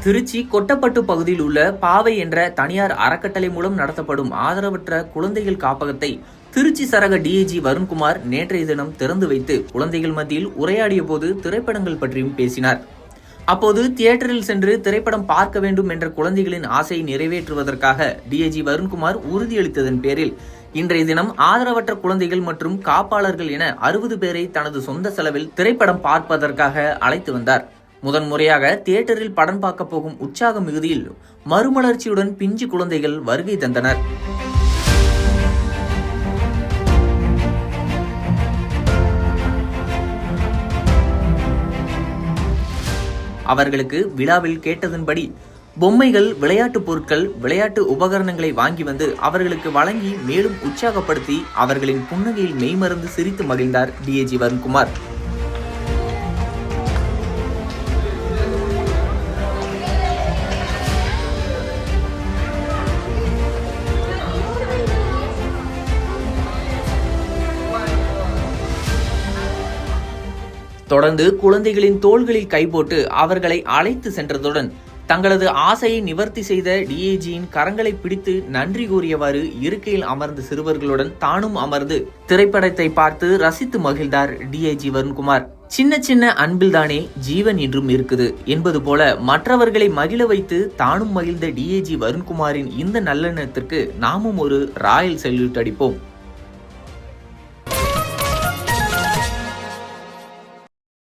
திருச்சி கொட்டப்பட்டு பகுதியில் உள்ள பாவை என்ற தனியார் அறக்கட்டளை மூலம் நடத்தப்படும் ஆதரவற்ற குழந்தைகள் காப்பகத்தை திருச்சி சரக டிஐஜி வருண்குமார் நேற்றைய தினம் திறந்து வைத்து குழந்தைகள் மத்தியில் உரையாடிய போது திரைப்படங்கள் பற்றியும் பேசினார். அப்போது தியேட்டரில் சென்று திரைப்படம் பார்க்க வேண்டும் என்ற குழந்தைகளின் ஆசையை நிறைவேற்றுவதற்காக டிஐஜி வருண்குமார் உறுதியளித்ததன் பேரில் இன்றைய தினம் ஆதரவற்ற குழந்தைகள் மற்றும் காப்பாளர்கள் என 60 பேரை தனது சொந்த செலவில் திரைப்படம் பார்ப்பதற்காக அழைத்து வந்தார். முதன்முறையாக தியேட்டரில் படம் பார்க்க போகும் உற்சாக மிகுதியில் மறுமலர்ச்சியுடன் பிஞ்சு குழந்தைகள் வருகை தந்தனர். அவர்களுக்கு விழாவில் கேட்டதன்படி பொம்மைகள், விளையாட்டு பொருட்கள், விளையாட்டு உபகரணங்களை வாங்கி வந்து அவர்களுக்கு வழங்கி மேலும் உற்சாகப்படுத்தி அவர்களின் புன்னகையில் மெய்மறந்து சிரித்து மகிழ்ந்தார் டிஐஜி வருண்குமார். தொடர்ந்து குழந்தைகளின் தோள்களில் கைபோட்டு அவர்களை அழைத்து சென்றதுடன் தங்களது ஆசையை நிவர்த்தி செய்த டிஐஜியின் கரங்களை பிடித்து நன்றி கூறியவாறு இருக்கையில் அமர்ந்த சிறுவர்களுடன் தானும் அமர்ந்து திரைப்படத்தை பார்த்து ரசித்து மகிழ்ந்தார் டிஐஜி வருண்குமார். சின்ன சின்ன அன்பில்தானே ஜீவன் என்றும் இருக்குது என்பது போல மற்றவர்களை மகிழ வைத்து தானும் மகிழ்ந்த டிஐஜி வருண்குமாரின் இந்த நல்லெண்ணத்திற்கு நாமும் ஒரு ராயல் சல்யூட் அடிப்போம்.